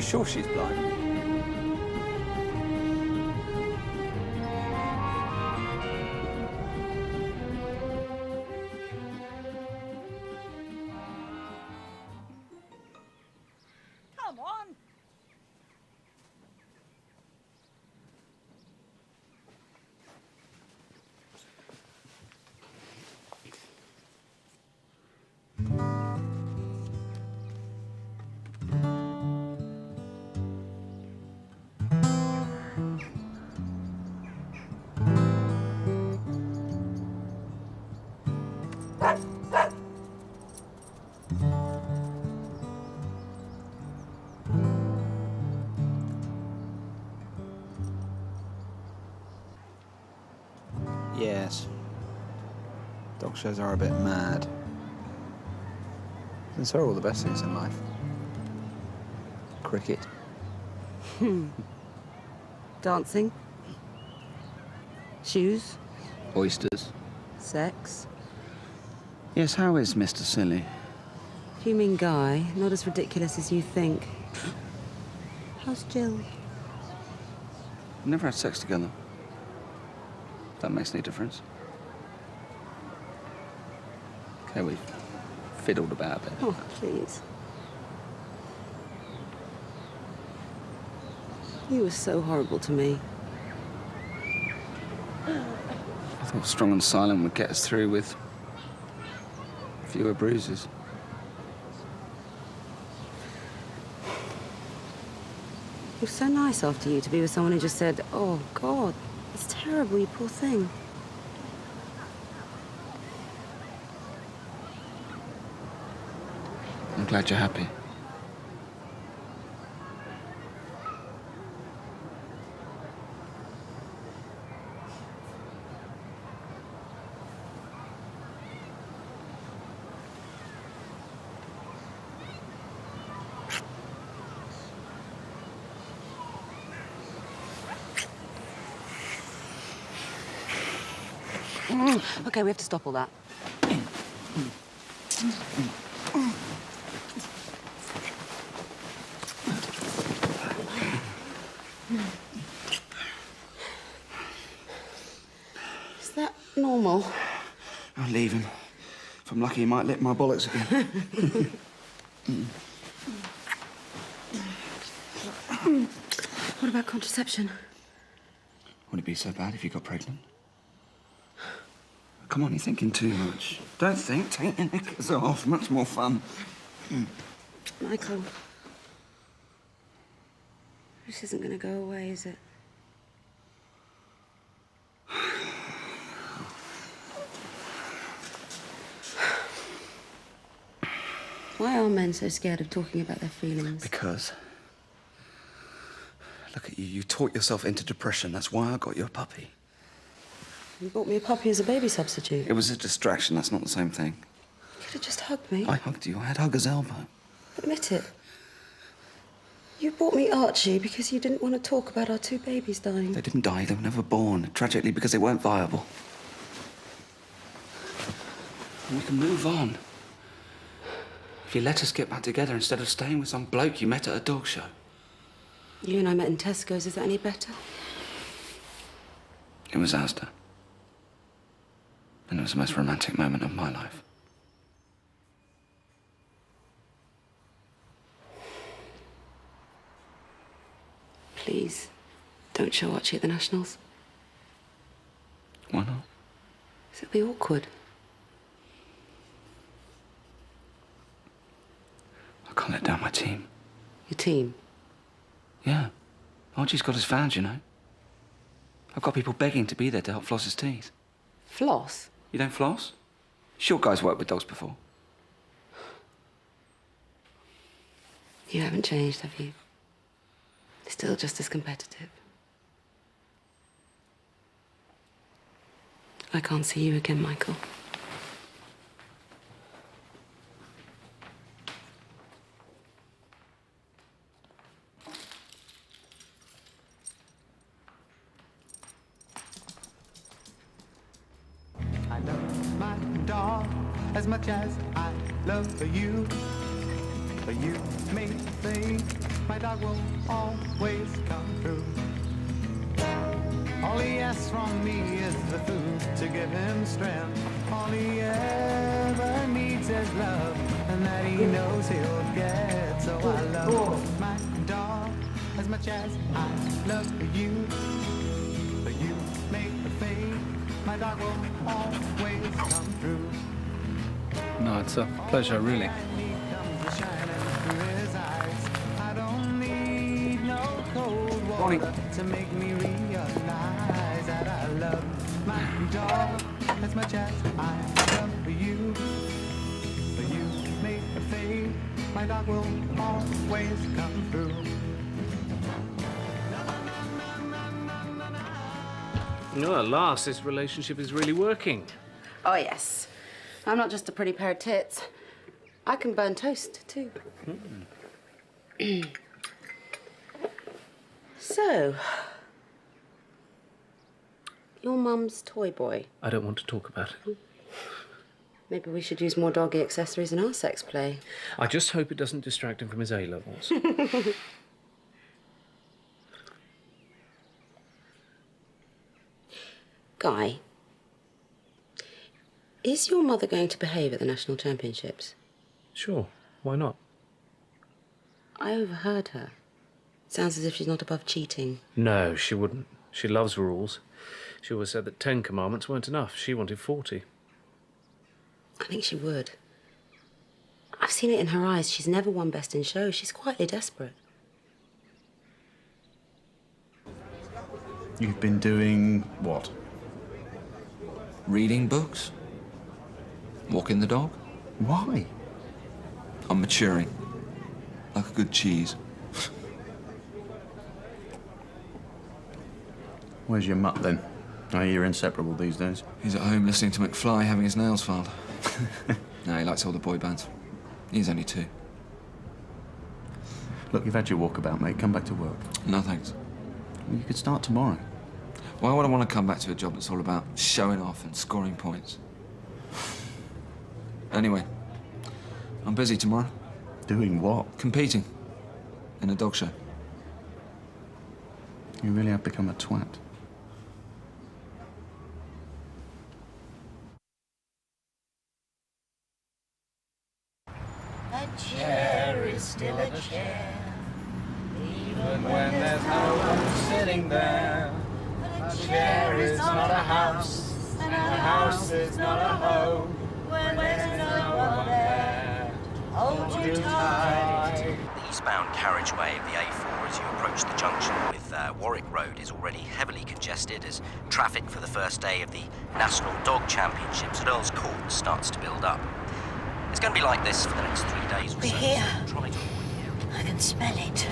B: sure she's blind?
N: Come on.
F: Yes. Dog shows are a bit mad. And so are all the best things in life. Cricket.
A: Dancing. Shoes.
F: Oysters.
A: Sex.
F: Yes, how is Mr. Silly?
A: If you mean Guy, not as ridiculous as you think. How's Jill?
F: Never had sex together. That makes any difference. Okay, we've fiddled about a bit.
A: Oh, please. You were so horrible to me.
F: I thought strong and silent would get us through with fewer bruises.
A: It was so nice after you to be with someone who just said, "Oh, God, it's terrible, you poor thing."
F: I'm glad you're happy.
A: Okay, we have to stop all that. Is that normal?
F: I'll leave him. If I'm lucky, he might lick my bollocks again.
A: What about contraception?
F: Would it be so bad if you got pregnant? Come on, you're thinking too much. Don't think. Take your knickers off. Much more fun.
A: Michael, this isn't going to go away, is it? Why are men so scared of talking about their feelings?
F: Because... Look at you. You taught yourself into depression. That's why I got you a puppy.
A: You bought me a puppy as a baby substitute.
F: It was a distraction. That's not the same thing.
A: You could have just hugged me.
F: I hugged you. I had Hugger's elbow.
A: Admit it. You bought me Archie because you didn't want to talk about our 2 babies dying.
F: They didn't die. They were never born. Tragically, because they weren't viable. And we can move on. If you let us get back together instead of staying with some bloke you met at a dog show.
A: You and I met in Tesco's. Is that any better?
F: It was Asda. And it was the most romantic moment of my life.
A: Please, don't show Archie at the Nationals.
F: Why not?
A: 'Cause it'll be awkward.
F: I can't let down my team.
A: Your team?
F: Yeah. Archie's got his fans, you know. I've got people begging to be there to help floss his teeth.
A: Floss?
F: You don't floss? Sure guys worked with dogs before.
A: You haven't changed, have you? Still just as competitive. I can't see you again, Michael.
C: I love my dog as much as I love you. You may think my dog will always come through. All he asks from me is the food to give him strength. All he ever needs is love, and that he knows he'll get. So I love my dog as much as I love you. But you make the fade, my dog will always come through.
B: No, it's a pleasure, really.
C: Morning. To make me realize that I love my dog as much as I love you. But you make a fade, my dog will always come through.
E: No, at last, this relationship is really working.
A: Oh, yes. I'm not just a pretty pair of tits. I can burn toast, too. So, your mum's toy boy.
E: I don't want to talk about it.
A: Maybe we should use more doggy accessories in our sex play.
E: I just hope it doesn't distract him from his A-levels.
A: Guy, is your mother going to behave at the national championships?
E: Sure, why not?
A: I overheard her. Sounds as if she's not above cheating.
E: No, she wouldn't. She loves rules. She always said that 10 commandments weren't enough. She wanted 40.
A: I think she would. I've seen it in her eyes. She's never won Best in Show. She's quietly desperate.
R: You've been doing what?
F: Reading books. Walking the dog.
R: Why?
F: I'm maturing. Like a good cheese.
R: Where's your mutt, then? I hear you're inseparable these days.
F: He's at home listening to McFly having his nails filed. No, he likes all the boy bands. He's only 2.
R: Look, you've had your walkabout, mate. Come back to work.
F: No, thanks.
R: Well, you could start tomorrow.
F: Why would I want to come back to a job that's all about showing off and scoring points? Anyway, I'm busy tomorrow.
R: Doing what?
F: Competing. In a dog show.
R: You really have become a twat.
N: A chair is still a chair,
C: Even when there's no one sitting there. A chair is not a house, and a house is not a home. When there's no one there, hold you tight.
S: The eastbound carriageway of the A4 as you approach the junction with Warwick Road is already heavily congested as traffic for the first day of the National Dog Championships at Earl's Court starts to build up. It's going to be like this for the next 3 days or
N: We're
S: so.
N: here.
S: So try to avoid the area.
N: I can smell it.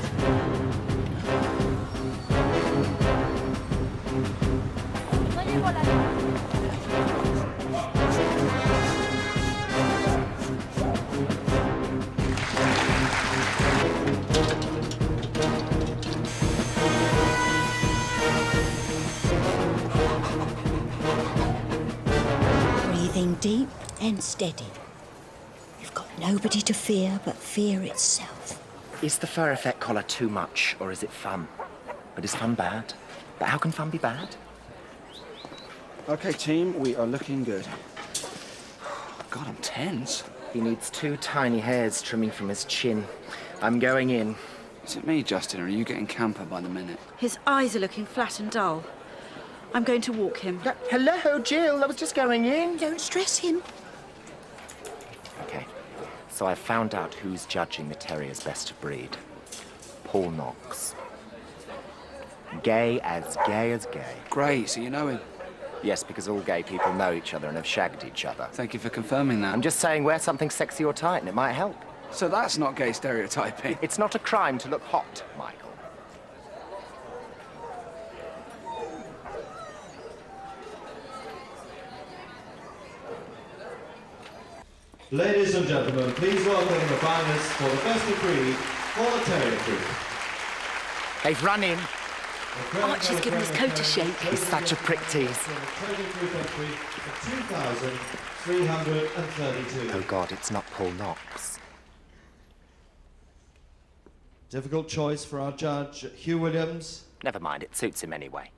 N: Breathing deep and steady. You've got nobody to fear but fear itself.
K: Is the fur effect collar too much, or is it fun? But is fun bad? But how can fun be bad?
B: OK, team, we are looking good. God, I'm tense.
K: He needs 2 tiny hairs trimming from his chin. I'm going in.
B: Is it me, Justin, or are you getting camper by the minute?
J: His eyes are looking flat and dull. I'm going to walk him.
K: Hello, Jill. I was just going in.
N: Don't stress him.
K: OK. So I've found out who's judging the terrier's best of breed. Paul Knox. Gay as gay.
B: Great, so you know him.
K: Yes, because all gay people know each other and have shagged each other.
B: Thank you for confirming that.
K: I'm just saying wear something sexy or tight and it might help.
B: So that's not gay stereotyping.
K: It's not a crime to look hot, Michael.
M: Ladies and gentlemen, please welcome the finalists for the best of breed for the terrier group.
K: They've run in.
N: Archie's given his coat a shake.
K: He's such a prick tease.
M: 2,332.
K: Oh, God, it's not Paul Knox.
C: Difficult choice for our judge, Hugh Williams.
K: Never mind, it suits him anyway.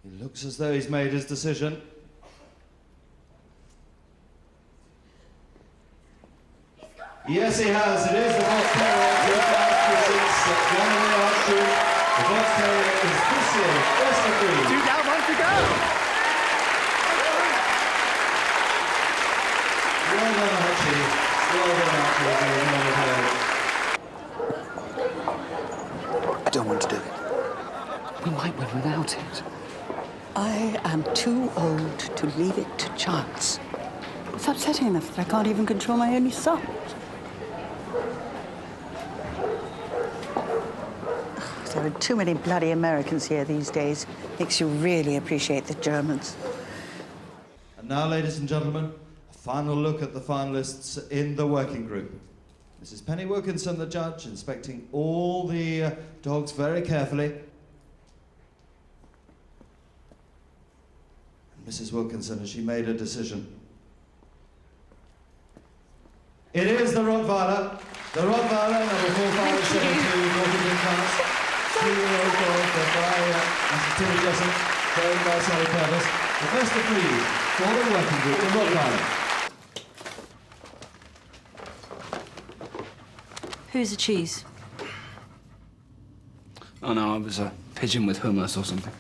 C: He looks as though he's made his decision. Yes, he has. It is the Fox Terrier, 2006, one in the auction. The Fox Terrier is this year's best of breed.
Q: 2 down, 1 to go.
C: Well done, Archie. Well done, Archie.
P: I don't want to do it. We might win without it.
G: I am too old to leave it to chance. It's upsetting enough that I can't even control my only son. There are too many bloody Americans here these days. Makes you really appreciate the Germans.
C: And now, ladies and gentlemen, a final look at the finalists in the working group. Mrs. Penny Wilkinson, the judge, inspecting all the dogs very carefully. And Mrs. Wilkinson, has she made a decision? It is the Rottweiler. The Rottweiler, number 4572, Northern class. 2-year-old dog, bred by Mr. Timmy Jessup, trained by Sally Purvis. The best of breed for the working group, the Rottweiler.
J: Who's the cheese?
B: Oh no, it was a pigeon with hummus or something.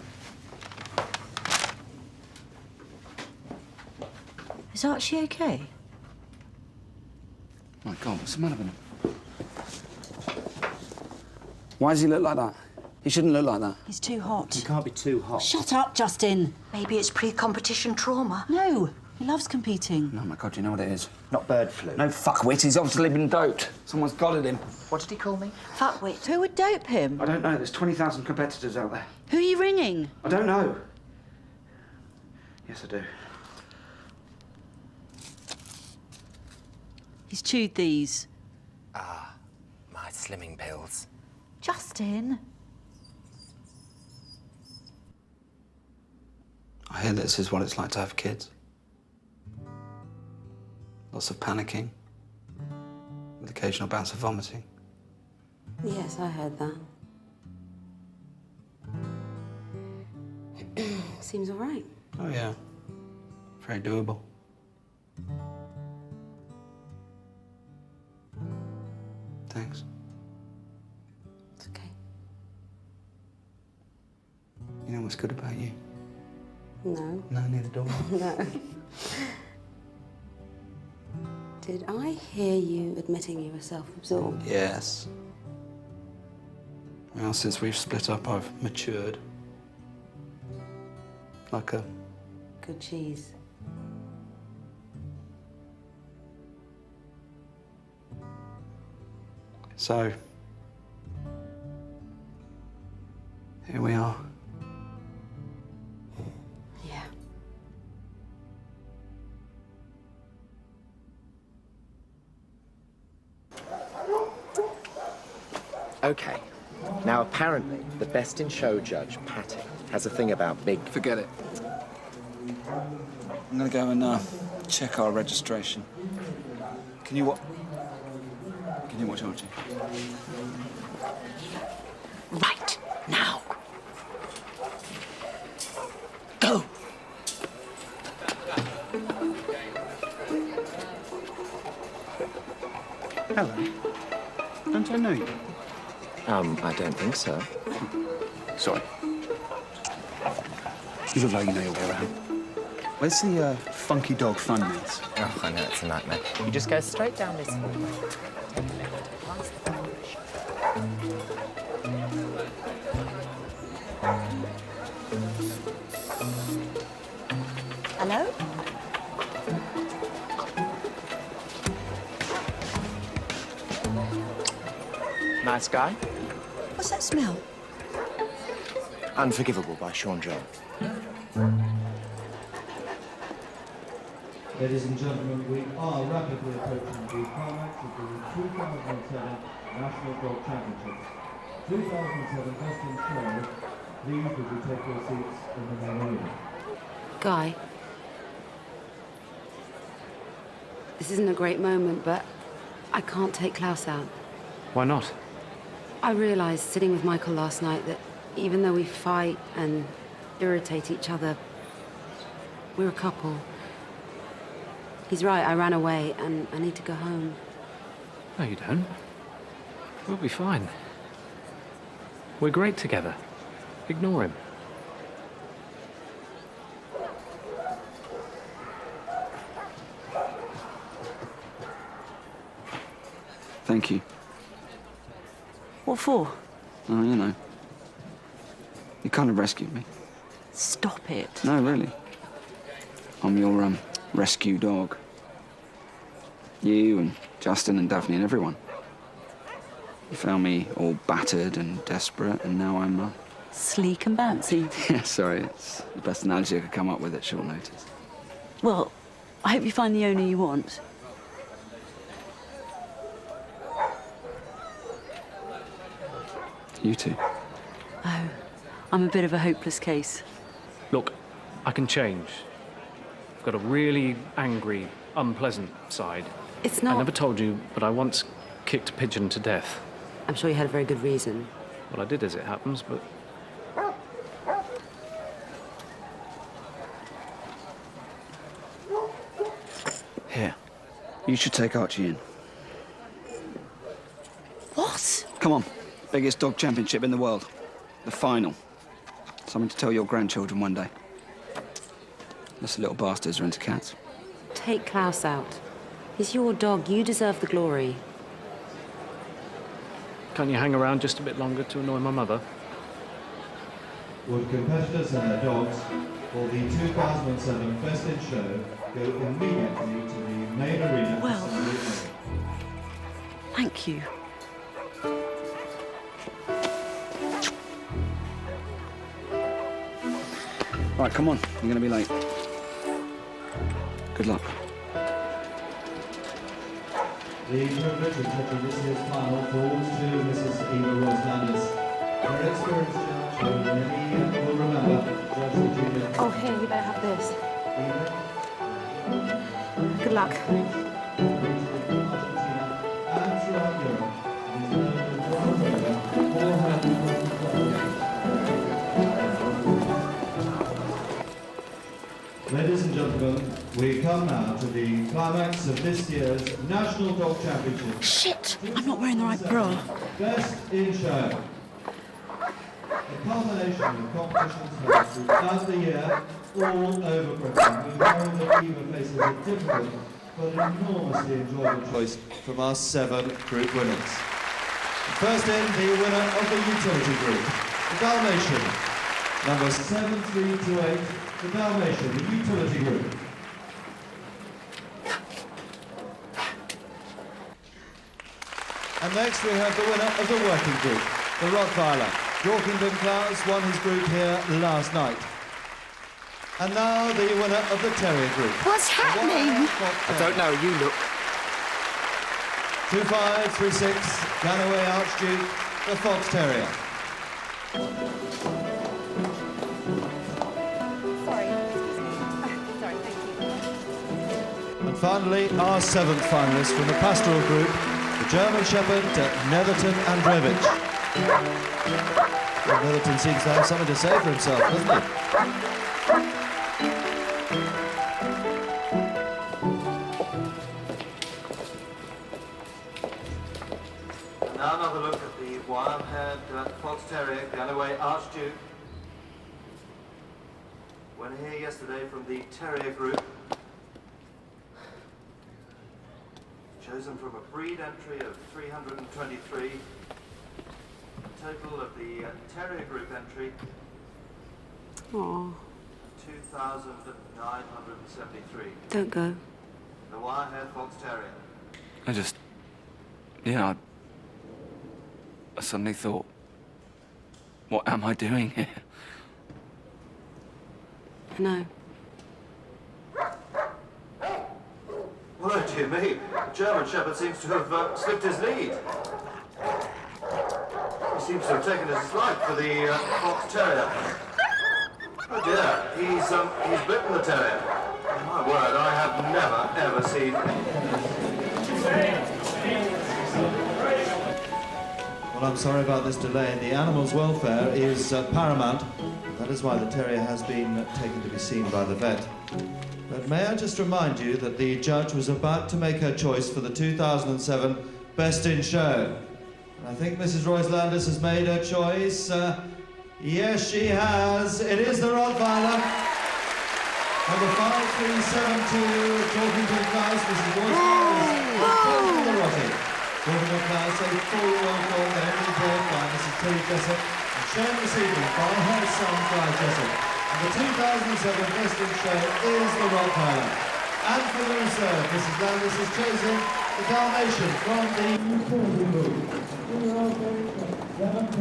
J: Is Archie okay?
B: My God, what's the matter with him? Why does he look like that? He shouldn't look like that.
J: He's too hot.
B: He can't be too hot.
J: Shut up, Justin.
N: Maybe it's pre-competition trauma.
J: No, he loves competing.
B: Oh, my God, you know what it is?
K: Not bird flu.
B: No fuckwit, he's obviously been doped. Someone's got at him.
K: What did he call me?
J: Fuckwit. Who would dope him?
B: I don't know, there's 20,000 competitors out there.
J: Who are you ringing?
B: I don't know. Yes, I do.
J: He's chewed these.
K: Ah, my slimming pills.
J: Justin.
B: I hear this is what it's like to have kids. Lots of panicking, with occasional bouts of vomiting.
A: Yes, I heard that. Seems all right.
B: Oh, yeah. Very doable. Thanks.
A: It's okay.
B: You know what's good about you?
A: No.
B: No, neither do I.
A: No. Did I hear you admitting you were self-absorbed?
B: Yes. Well, since we've split up, I've matured. Like a...
A: Good cheese.
B: So... here we are.
A: Yeah.
K: Okay. Now, apparently, the Best in Show judge, Patty, has a thing about big...
B: Forget it. I'm gonna go and check our registration. Can you watch Archie?
N: Right, now. Go.
P: Hello. Don't I know you?
K: I don't think so.
P: Sorry. You look like you know your way around. Where's the funky dog fun meets?
K: Oh, I know, it's a nightmare. You just go straight down this hallway.
N: Hello?
K: Nice guy.
N: What's that smell?
K: Unforgivable by Sean Jones.
C: Ladies and gentlemen, we are rapidly approaching the climax of the 2007 National Dog Championships. 2007 Best in Show. Please, would you take your seats in the main arena?
A: Guy, This isn't a great moment, but I can't take Klaus out.
E: Why not?
A: I realised sitting with Michael last night that even though we fight and irritate each other, we're a couple. He's right, I ran away and I need to go home.
E: No, you don't. We'll be fine. We're great together. Ignore him.
B: Thank you.
J: What for?
B: Oh, you know. You kind of rescued me.
J: Stop it.
B: No, really. I'm your, rescue dog. You and Justin and Daphne and everyone. You found me all battered and desperate, and now I'm,
J: Sleek and bouncy.
B: Yeah, sorry, it's the best analogy I could come up with at short notice.
J: Well, I hope you find the owner you want.
B: You too.
J: Oh, I'm a bit of a hopeless case.
E: Look, I can change. I've got a really angry, unpleasant side.
A: It's not...
E: I never told you, but I once kicked a pigeon to death.
A: I'm sure you had a very good reason.
E: Well, I did as it happens, but...
B: Here. You should take Archie in.
A: What?
B: Come on. Biggest dog championship in the world. The final. Something to tell your grandchildren one day. Those little bastards are into cats.
A: Take Klaus out. He's your dog. You deserve the glory.
E: Can't you hang around just a bit longer to annoy my mother?
M: Would competitors and their dogs for the 2007 Best in Show go immediately to the main arena?
J: Well, thank you.
B: Right, come on. You're gonna be late. Good luck.
M: The privilege of judging this year's final falls to Mrs. Eva Rose-Landers. Her experienced judge, who many will remember, judged the junior.
A: Oh, here, you better have this. Good luck.
M: Ladies and gentlemen, we come now to the climax of this year's National Dog Championship.
J: Shit! I'm not wearing the right bra.
M: Best in Show. A culmination of competitions held throughout the year, all over Britain. We know that Eva faces a difficult but enormously enjoyable choice from our 7 group winners. First in, the winner of the utility group, the Dalmatian. Number 7328, the Dalmatian, the utility group. And next we have the winner of the working group, the Rottweiler. Jorkington Klaus won his group here last night. And now the winner of the Terrier group.
N: What's happening?
K: I don't know, you look.
M: 2536, Galloway Archduke, the Fox Terrier.
A: Sorry, thank you.
M: And finally, our 7th finalist from the Pastoral group, the German Shepherd, Netherton Andrevich. Well, Netherton seems to have something to say for himself, doesn't he? Now another look at the wire-haired Fox Terrier, Galloway Archduke. Went here yesterday from the Terrier group. Chosen from a breed entry of 323. Total of the Terrier group entry,
A: Aw,
M: 2,973.
A: don't go.
M: The wire-haired Fox Terrier.
B: I just... Yeah, I suddenly thought, what am I doing here?
A: No.
M: Oh, dear me. The German Shepherd seems to have slipped his lead. He seems to have taken his dislike for the Fox Terrier. Oh dear, he's bitten the Terrier. My
C: My word, I have never, ever seen...
T: Well, I'm sorry about this delay. The animal's welfare is paramount. That is why the terrier has been taken to be seen by the vet. But may I just remind you that the judge was about to make her choice for the 2007 Best in Show. And I think Mrs. Royce-Landis has made her choice. Yes, she has. It is the Rottweiler. Number 5372, talking to Klaus, Mrs. Royce-Landis. Talking to the Rottie. Talking to Klaus, a 4-year-old dog that only born by Mrs. Tilly Jessup and shown this evening by her son, Clive Jessup. And the 2007 Best in Show is the Rottweiler. And for the reserve, Mrs. Landis has chosen the Dalmatian from the...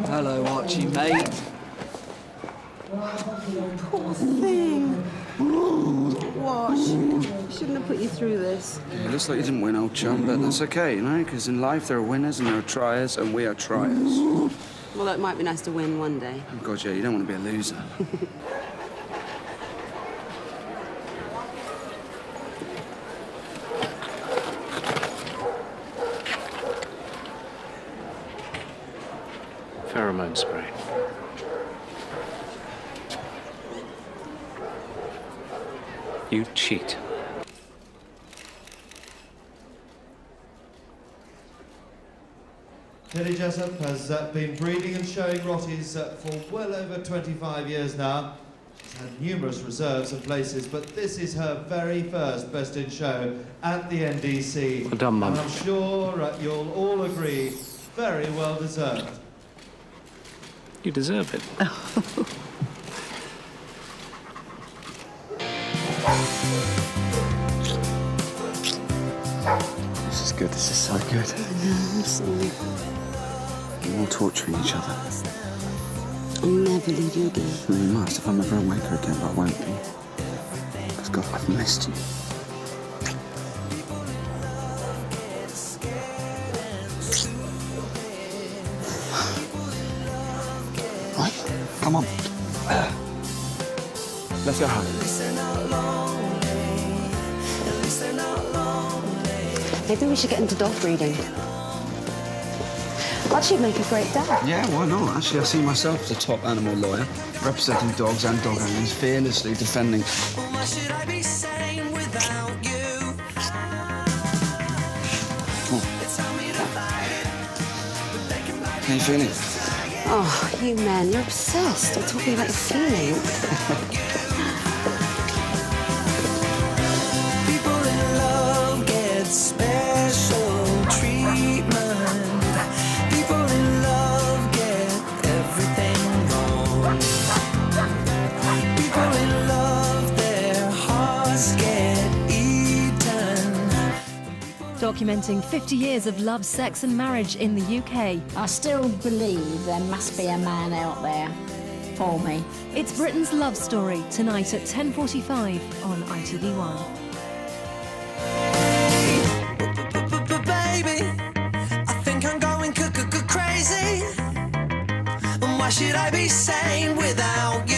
L: Hello, Archie, mate.
A: Poor thing. Wash. Shouldn't have put you through this.
L: Yeah, it looks like you didn't win, old chum, but that's okay, you know, because in life there are winners and there are triers, and we are triers.
A: Well, it might be nice to win one day.
L: Oh, God, yeah, you don't want to be a loser.
E: Pheromone spray. You cheat.
T: Tilly Jessup has been breeding and showing Rotties for well over 25 years now. She's had numerous reserves and places, but this is her very first Best in Show at the NDC.
E: Well done, Mum.
T: And I'm sure you'll all agree, very well deserved.
E: You deserve it.
L: This is good, this is so good.
A: I'm sorry.
L: We're all torturing each other.
A: I'll never leave you again.
L: Well, you must if I'm ever awake her again, but I won't be. Because, God, I've missed you. Right, come on. Let's go home.
A: Maybe we should get into dog breeding. Archie'd make a great dad.
L: Yeah, why not? Actually, I see myself as a top animal lawyer, representing dogs and dog owners, fearlessly defending...
C: Why should I be sane without you?
L: How you feeling?
A: Oh, you men, you're obsessed. I'm talking about your feelings.
C: People in love get special treatment. People in love get everything wrong. People in love, their hearts get eaten.
U: Documenting 50 years of love, sex and marriage in the UK.
N: I still believe there must be a man out there for me.
U: It's Britain's love story, tonight at 10:45 on ITV1.
C: But baby, I think I'm going crazy. And why should I be sane without you?